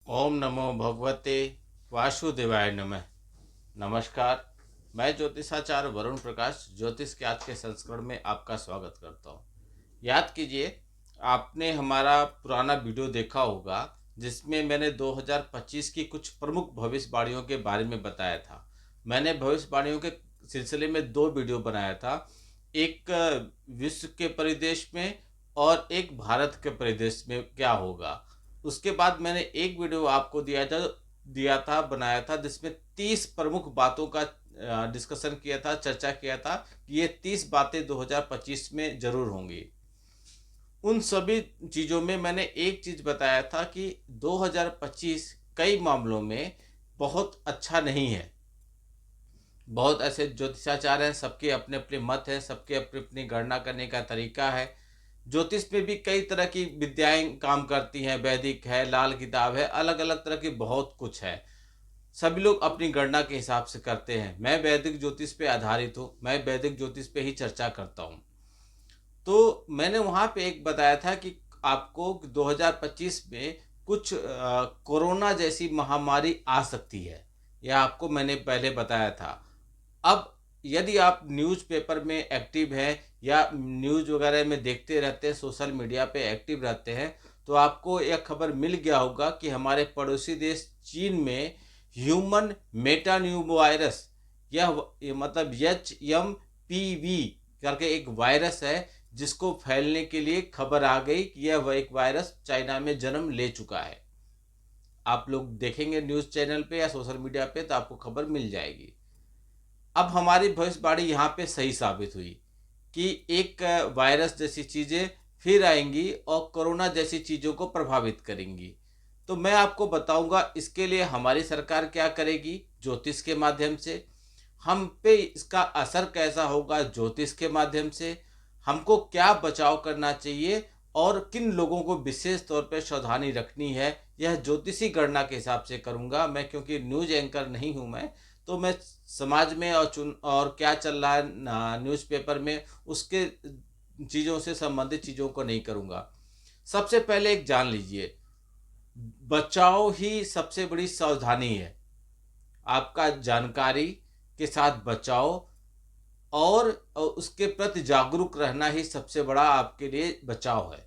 ओम नमो भगवते वासुदेवाय नमः। नमस्कार। मैं ज्योतिषाचार्य वरुण प्रकाश ज्योतिष के आज के संस्करण में आपका स्वागत करता हूँ। याद कीजिए, आपने हमारा पुराना वीडियो देखा होगा जिसमें मैंने 2025 की कुछ प्रमुख भविष्यवाणियों के बारे में बताया था। मैंने भविष्यवाणियों के सिलसिले में दो वीडियो बनाया था, एक विश्व के परिदृश्य में और एक भारत के परिदृश्य में क्या होगा। उसके बाद मैंने एक वीडियो आपको दिया था बनाया था जिसमें 30 प्रमुख बातों का डिस्कशन किया था, चर्चा किया था कि ये 30 बातें 2025 में जरूर होंगी। उन सभी चीज़ों में मैंने एक चीज़ बताया था कि 2025 कई मामलों में बहुत अच्छा नहीं है। बहुत ऐसे ज्योतिषाचार्य हैं, सबके अपने अपने मत हैं, सबके अपनी अपनी गणना करने का तरीका है। ज्योतिष में भी कई तरह की विद्याएं काम करती हैं, वैदिक है, लाल किताब है, अलग अलग तरह की बहुत कुछ है। सभी लोग अपनी गणना के हिसाब से करते हैं। मैं वैदिक ज्योतिष पे आधारित हूँ, मैं वैदिक ज्योतिष पे ही चर्चा करता हूँ। तो मैंने वहाँ पे एक बताया था कि आपको 2025 में कुछ कोरोना जैसी महामारी आ सकती है, यह आपको मैंने पहले बताया था। अब यदि आप न्यूज़पेपर में एक्टिव हैं या न्यूज़ वगैरह में देखते रहते हैं, सोशल मीडिया पे एक्टिव रहते हैं, तो आपको यह खबर मिल गया होगा कि हमारे पड़ोसी देश चीन में ह्यूमन मेटान्यू वायरस, यह मतलब HMPV करके एक वायरस है जिसको फैलने के लिए खबर आ गई कि यह एक वायरस चाइना में जन्म ले चुका है। आप लोग देखेंगे न्यूज़ चैनल पे या सोशल मीडिया पे तो आपको खबर मिल जाएगी। अब हमारी भविष्यवाणी यहाँ पे सही साबित हुई कि एक वायरस जैसी चीज़ें फिर आएंगी और कोरोना जैसी चीज़ों को प्रभावित करेंगी। तो मैं आपको बताऊंगा इसके लिए हमारी सरकार क्या करेगी ज्योतिष के माध्यम से, हम पे इसका असर कैसा होगा ज्योतिष के माध्यम से, हमको क्या बचाव करना चाहिए और किन लोगों को विशेष तौर पर सावधानी रखनी है, यह ज्योतिषी गणना के हिसाब से करूंगा मैं, क्योंकि न्यूज एंकर नहीं हूं मैं। तो मैं समाज में और क्या चल रहा है न्यूज़पेपर में उसके चीज़ों से संबंधित चीज़ों को नहीं करूँगा। सबसे पहले एक जान लीजिए, बचाव ही सबसे बड़ी सावधानी है। आपका जानकारी के साथ बचाओ और उसके प्रति जागरूक रहना ही सबसे बड़ा आपके लिए बचाव है।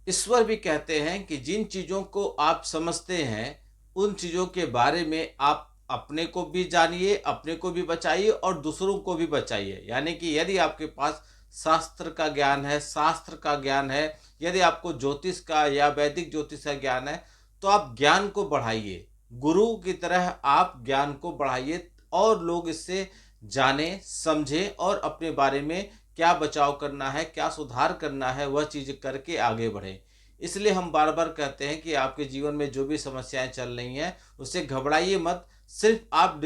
ईश्वर भी कहते हैं कि जिन चीज़ों को आप समझते हैं उन चीज़ों के बारे में आप अपने को भी जानिए, अपने को भी बचाइए और दूसरों को भी बचाइए। यानी कि यदि आपके पास शास्त्र का ज्ञान है, शास्त्र का ज्ञान है, यदि आपको ज्योतिष का या वैदिक ज्योतिष का ज्ञान है, तो आप ज्ञान को बढ़ाइए, गुरु की तरह आप ज्ञान को बढ़ाइए और लोग इससे जाने समझे और अपने बारे में क्या बचाव करना है, क्या सुधार करना है, वह चीज़ करके आगे बढ़ें। इसलिए हम बार बार कहते हैं कि आपके जीवन में जो भी समस्याएं चल रही हैं उससे घबराइए मत। सिर्फ आप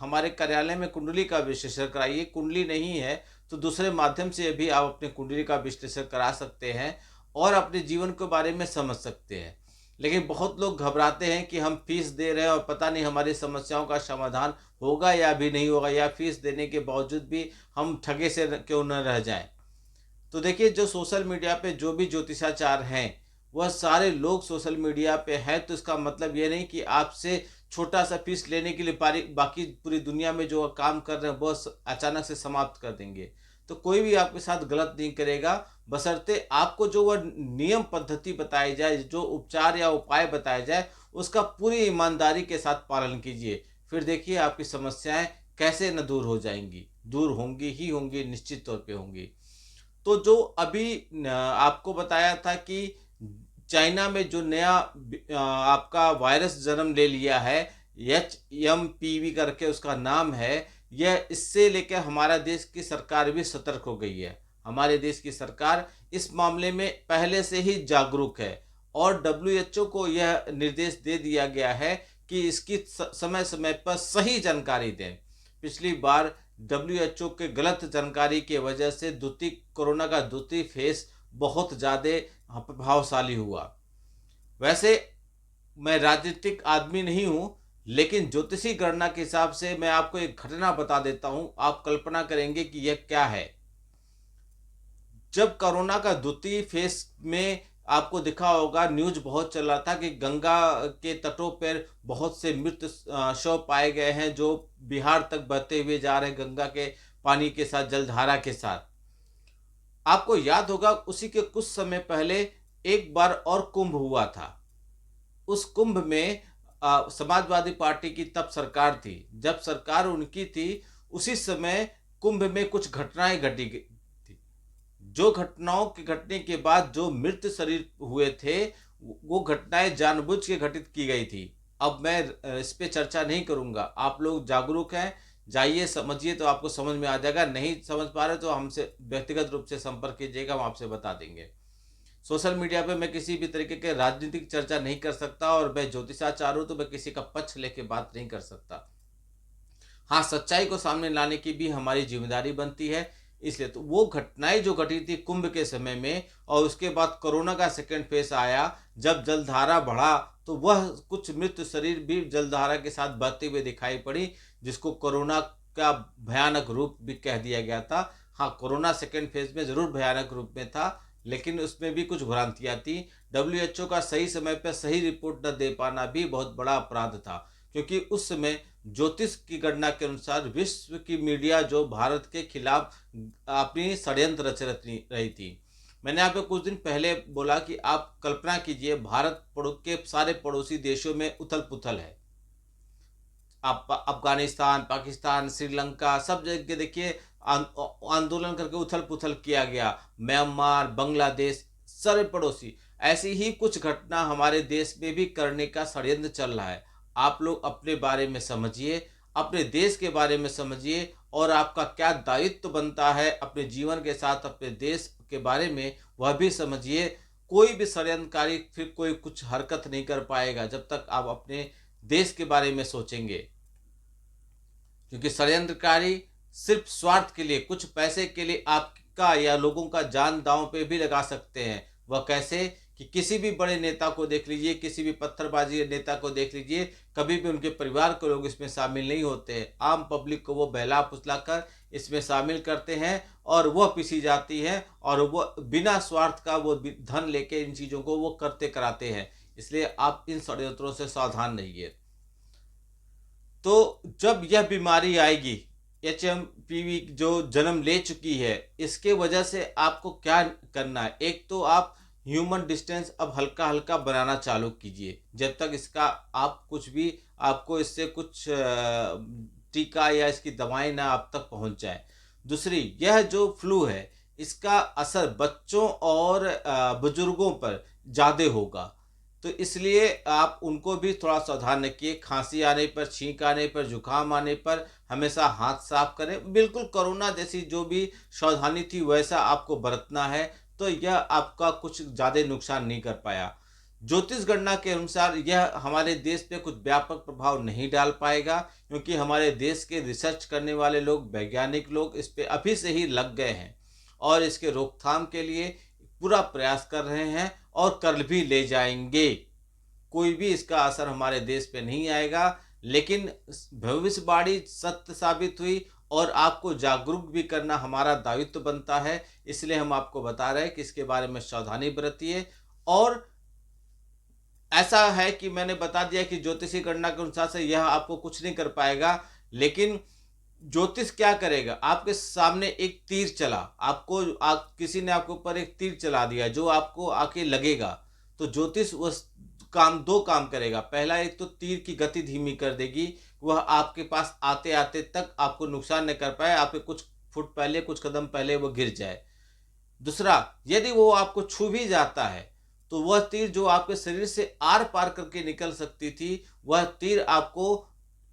हमारे कार्यालय में कुंडली का विश्लेषण कराइए। कुंडली नहीं है तो दूसरे माध्यम से भी आप अपने कुंडली का विश्लेषण करा सकते हैं और अपने जीवन के बारे में समझ सकते हैं। लेकिन बहुत लोग घबराते हैं कि हम फीस दे रहे हैं और पता नहीं हमारी समस्याओं का समाधान होगा या भी नहीं होगा, या फीस देने के बावजूद भी हम ठगे से क्यों न रह जाएं। तो देखिए, जो सोशल मीडिया पे जो भी ज्योतिषाचार हैं वह सारे लोग सोशल मीडिया पे हैं, तो इसका मतलब ये नहीं कि आपसे छोटा सा फीस लेने के लिए बाकी पूरी दुनिया में जो काम कर रहे हैं वो अचानक से समाप्त कर देंगे। तो कोई भी आपके साथ गलत नहीं करेगा, बशर्ते आपको जो वह नियम पद्धति बताई जाए, जो उपचार या उपाय बताया जाए, उसका पूरी ईमानदारी के साथ पालन कीजिए। फिर देखिए आपकी समस्याएं कैसे न दूर हो जाएंगी, दूर होंगी ही होंगी, निश्चित तौर पे होंगी। तो जो अभी आपको बताया था कि चाइना में जो नया आपका वायरस जन्म ले लिया है, HMPV करके उसका नाम है, यह इससे लेकर हमारा देश की सरकार भी सतर्क हो गई है। हमारे देश की सरकार इस मामले में पहले से ही जागरूक है और WHO को यह निर्देश दे दिया गया है कि इसकी समय समय पर सही जानकारी दें। पिछली बार WHO के गलत जानकारी की वजह से द्वितीय कोरोना का द्वितीय फेस बहुत ज़्यादा प्रभावशाली हुआ। वैसे मैं राजनीतिक आदमी नहीं हूँ, लेकिन ज्योतिषी गणना के हिसाब से मैं आपको एक घटना बता देता हूँ, आप कल्पना करेंगे कि यह क्या है। जब कोरोना का द्वितीय फेस में आपको दिखा होगा, न्यूज़ बहुत चल रहा था कि गंगा के तटों पर बहुत से मृत शव पाए गए हैं, जो बिहार तक बहते हुए जा रहे हैं गंगा के पानी के साथ, जलधारा के साथ। आपको याद होगा उसी के कुछ समय पहले एक बार और कुंभ हुआ था। उस कुंभ में समाजवादी पार्टी की तब सरकार थी। जब सरकार उनकी थी, उसी समय कुंभ में कुछ घटनाएं घटी थी। जो घटनाओं के घटने के बाद जो मृत शरीर हुए थे, वो घटनाएं जानबूझ के घटित की गई थी। अब मैं इस पे चर्चा नहीं करूंगा। आप लोग जागरूक हैं, जाइए समझिए तो आपको समझ में आ जाएगा। नहीं समझ पा रहे तो हमसे व्यक्तिगत रूप से संपर्क कीजिएगा, हम आपसे बता देंगे। सोशल मीडिया पे मैं किसी भी तरीके के राजनीतिक चर्चा नहीं कर सकता, और मैं ज्योतिषाचार्य हूं तो मैं किसी का पक्ष लेके बात नहीं कर सकता। हाँ, सच्चाई को सामने लाने की भी हमारी जिम्मेदारी बनती है। इसलिए तो वो घटनाएं जो घटी थी कुंभ के समय में, और उसके बाद कोरोना का सेकेंड फेज आया, जब जलधारा बढ़ा तो वह कुछ मृत शरीर भी जलधारा के साथ बहते हुए दिखाई पड़ी, जिसको कोरोना का भयानक रूप भी कह दिया गया था। हाँ, कोरोना सेकेंड फेज में जरूर भयानक रूप में था, लेकिन उसमें भी कुछ भ्रांतियां थी। डब्ल्यूएचओ का सही समय पर सही रिपोर्ट न दे पाना भी बहुत बड़ा अपराध था, क्योंकि उस समय ज्योतिष की गणना के अनुसार विश्व की मीडिया जो भारत के खिलाफ अपनी षड्यंत्र रच रही थी। मैंने यहाँ पे कुछ दिन पहले बोला कि आप कल्पना कीजिए, भारत के सारे पड़ोसी देशों में उथल पुथल है। आप अफगानिस्तान, पाकिस्तान, श्रीलंका, सब जगह देखिए आंदोलन करके उथल पुथल किया गया। म्यांमार, बांग्लादेश, सारे पड़ोसी। ऐसी ही कुछ घटना हमारे देश में भी करने का षड्यंत्र चल रहा है। आप लोग अपने बारे में समझिए, अपने देश के बारे में समझिए, और आपका क्या दायित्व बनता है अपने जीवन के साथ अपने देश के बारे में, वह भी समझिए। कोई भी षड्यंत्रकारी फिर कोई कुछ हरकत नहीं कर पाएगा जब तक आप अपने देश के बारे में सोचेंगे। क्योंकि षड्यंत्रकारी सिर्फ स्वार्थ के लिए, कुछ पैसे के लिए आपका या लोगों का जान दांव पे भी लगा सकते हैं। वह कैसे? कि किसी भी बड़े नेता को देख लीजिए, किसी भी पत्थरबाजी नेता को देख लीजिए, कभी भी उनके परिवार के लोग इसमें शामिल नहीं होते हैं। आम पब्लिक को वो बहला फुसला कर इसमें शामिल करते हैं, और वह पिसी जाती है, और वो बिना स्वार्थ का वो धन लेके इन चीज़ों को वो करते कराते हैं। इसलिए आप इन षड्यंत्रों से सावधान रहिए। तो जब यह बीमारी आएगी, एचएमपीवी जो जन्म ले चुकी है, इसके वजह से आपको क्या करना है? एक तो आप ह्यूमन डिस्टेंस अब हल्का हल्का बनाना चालू कीजिए, जब तक इसका आप कुछ भी, आपको इससे कुछ टीका या इसकी दवाएं ना आप तक पहुंच जाए। दूसरी, यह जो फ्लू है, इसका असर बच्चों और बुजुर्गों पर ज़्यादा होगा, तो इसलिए आप उनको भी थोड़ा सावधान रखिए। खांसी आने पर, छींक आने पर, जुकाम आने पर हमेशा हाथ साफ करें। बिल्कुल कोरोना जैसी जो भी सावधानी थी वैसा आपको बरतना है, तो यह आपका कुछ ज़्यादा नुकसान नहीं कर पाया। ज्योतिष गणना के अनुसार यह हमारे देश पे कुछ व्यापक प्रभाव नहीं डाल पाएगा, क्योंकि हमारे देश के रिसर्च करने वाले लोग, वैज्ञानिक लोग इस पे अभी से ही लग गए हैं, और इसके रोकथाम के लिए पूरा प्रयास कर रहे हैं, और कर भी ले जाएंगे। कोई भी इसका असर हमारे देश पे नहीं आएगा, लेकिन भविष्यवाणी सत्य साबित हुई, और आपको जागरूक भी करना हमारा दायित्व बनता है। इसलिए हम आपको बता रहे हैं कि इसके बारे में सावधानी बरतिए। और ऐसा है कि मैंने बता दिया कि ज्योतिषी गणना के अनुसार से यह आपको कुछ नहीं कर पाएगा, लेकिन ज्योतिष क्या करेगा? आपके सामने एक तीर चला, आपको किसी ने आपके ऊपर एक तीर चला दिया जो आपको आके लगेगा, तो ज्योतिष उस काम, दो काम करेगा। पहला, एक तो तीर की गति धीमी कर देगी, वह आपके पास आते आते तक आपको नुकसान न कर पाए, आपके कुछ फुट पहले, कुछ कदम पहले वो गिर जाए। दूसरा, यदि वो आपको छू भी जाता है, तो वह तीर जो आपके शरीर से आर पार करके निकल सकती थी, वह तीर आपको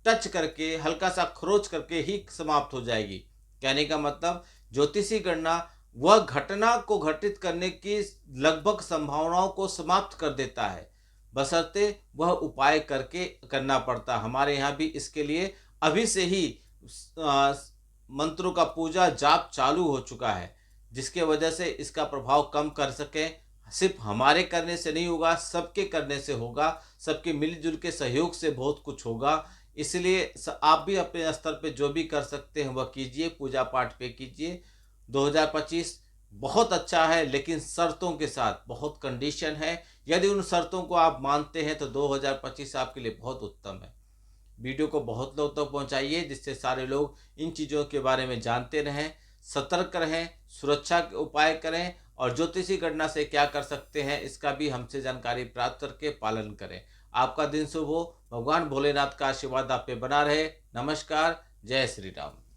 टच करके, हल्का सा खरोच करके ही समाप्त हो जाएगी। कहने का मतलब, ज्योतिषी गणना वह घटना को घटित करने की लगभग संभावनाओं को समाप्त कर देता है, बशर्ते वह उपाय करके करना पड़ता। हमारे यहाँ भी इसके लिए अभी से ही मंत्रों का पूजा जाप चालू हो चुका है, जिसके वजह से इसका प्रभाव कम कर सकें। सिर्फ हमारे करने से नहीं होगा, सबके करने से होगा, सबके मिलजुल के सहयोग से बहुत कुछ होगा। इसलिए आप भी अपने स्तर पे जो भी कर सकते हैं वह कीजिए, पूजा पाठ पे कीजिए। 2025 बहुत अच्छा है, लेकिन शर्तों के साथ, बहुत कंडीशन है। यदि उन शर्तों को आप मानते हैं तो 2025 आपके लिए बहुत उत्तम है। वीडियो को बहुत लोग तक पहुंचाइए, जिससे सारे लोग इन चीज़ों के बारे में जानते रहें, सतर्क रहें, सुरक्षा के उपाय करें और ज्योतिषी गणना से क्या कर सकते हैं इसका भी हमसे जानकारी प्राप्त करके पालन करें। आपका दिन शुभ हो। भगवान भोलेनाथ का आशीर्वाद आप पे बना रहे। नमस्कार। जय श्री राम।